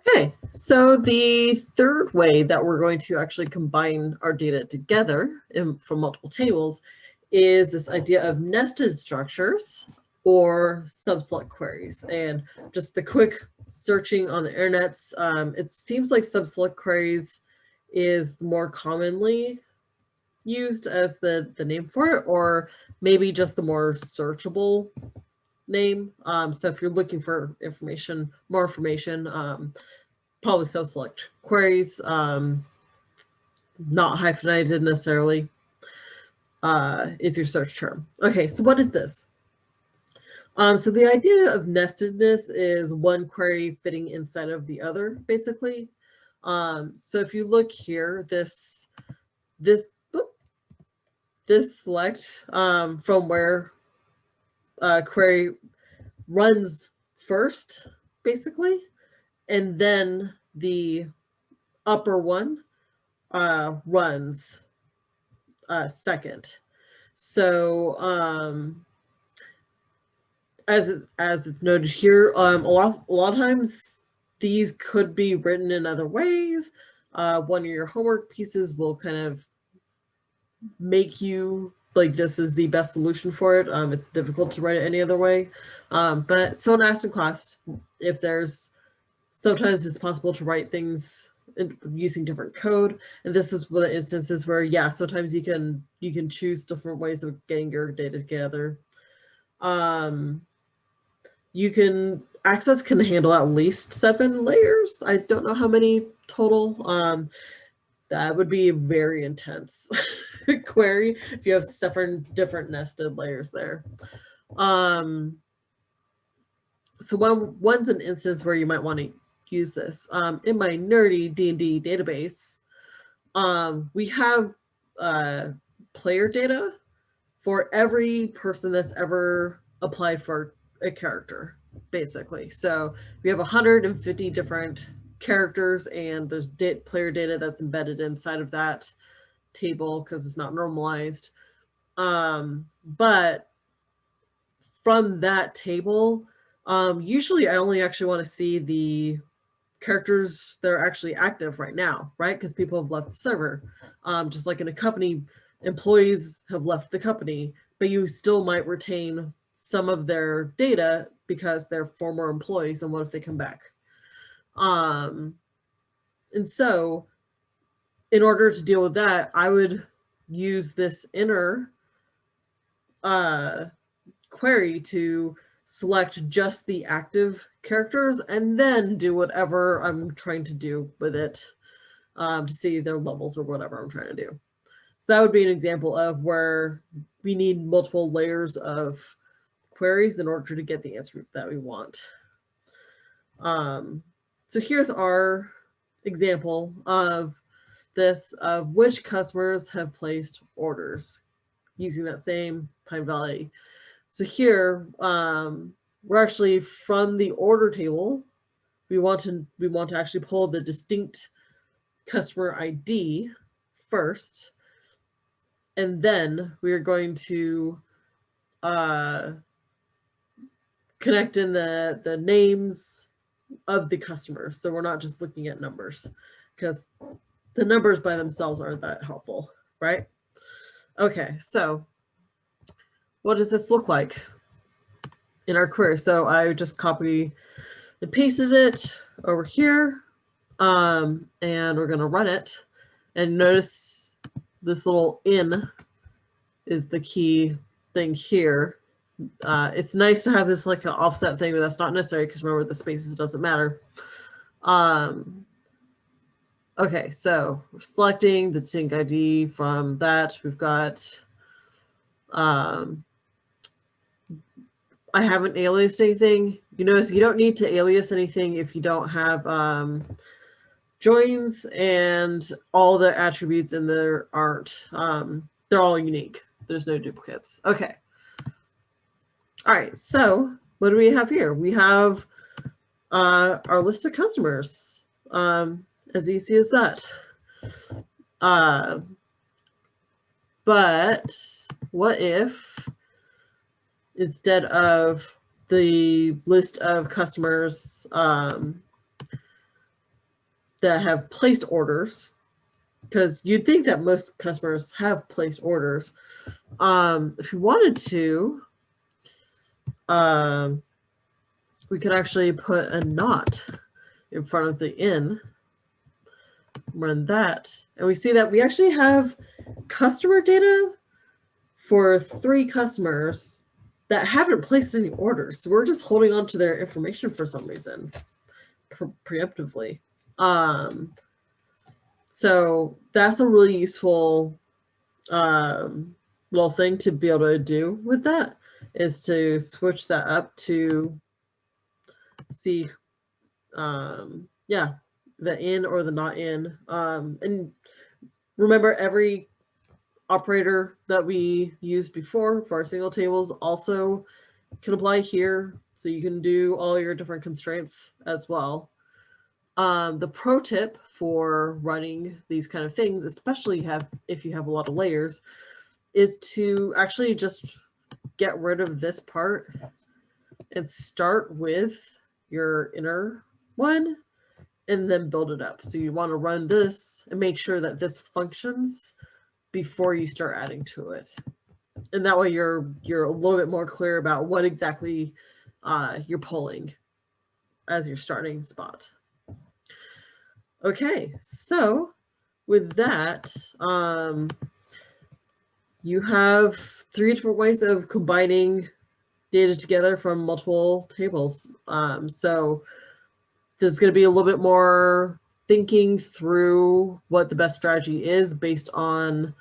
Okay, so the third way that we're going to actually combine our data together from multiple tables is this idea of nested structures or subselect queries. And just the quick searching on the internets, it seems like subselect queries is more commonly used as the name for it, or maybe just the more searchable name. So if you're looking for information, more information, probably subselect queries, not hyphenated necessarily, is your search term. Okay, so what is this? So the idea of nestedness is one query fitting inside of the other, basically. So if you look here, this select from where query runs first, basically, and then the upper one runs second. So as it's noted here, a lot of times these could be written in other ways. One of your homework pieces will kind of make you like this is the best solution for it. It's difficult to write it any other way. But so asked in class if there's sometimes it's possible to write things using different code, and this is one of the instances where sometimes you can choose different ways of getting your data together. You can Access can handle at least 7 layers. I don't know how many total. That would be a very intense query if you have 7 different nested layers there. So one's an instance where you might want to use this. In my nerdy D&D database, we have player data for every person that's ever applied for a character, basically. So we have 150 different characters, and there's player data that's embedded inside of that table because it's not normalized. But from that table, usually I only actually want to see the characters that are actually active right now, right? Because people have left the server. Just like in a company, employees have left the company, but you still might retain some of their data because they're former employees, and what if they come back? And so in order to deal with that, I would use this inner query to select just the active characters and then do whatever I'm trying to do with it to see their levels or whatever I'm trying to do. So that would be an example of where we need multiple layers of queries in order to get the answer that we want. So here's our example of this, of which customers have placed orders using that same Pine Valley. So here, we're actually from the order table. We want to actually pull the distinct customer ID first, and then we are going to connect in the names of the customers. So we're not just looking at numbers, because the numbers by themselves aren't that helpful, right? Okay, so what does this look like in our query? So I just copy and pasted it over here, and we're going to run it. And notice this little in is the key thing here. It's nice to have this like an offset thing, but that's not necessary because remember the spaces doesn't matter. Okay, so we're selecting the sync ID from that. We've got, I haven't aliased anything. You notice you don't need to alias anything if you don't have joins, and all the attributes in there aren't. They're all unique. There's no duplicates. Okay. All right, so what do we have here? We have our list of customers. As easy as that. But what if instead of the list of customers that have placed orders, because you'd think that most customers have placed orders. If you wanted to, we could actually put a not in front of the in, run that, and we see that we actually have customer data for 3 customers that haven't placed any orders. So we're just holding on to their information for some reason, preemptively. So that's a really useful little thing to be able to do with that, is to switch that up to see, yeah, the in or the not in. And remember, every operator that we used before for our single tables also can apply here. So you can do all your different constraints as well. The pro tip for running these kind of things, especially if you have a lot of layers, is to actually just get rid of this part and start with your inner one and then build it up. So you want to run this and make sure that this functions before you start adding to it. And that way you're a little bit more clear about what exactly you're pulling as your starting spot. Okay, so with that, you have 3 different ways of combining data together from multiple tables. So there's going to be a little bit more thinking through what the best strategy is based on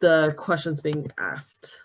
the questions being asked.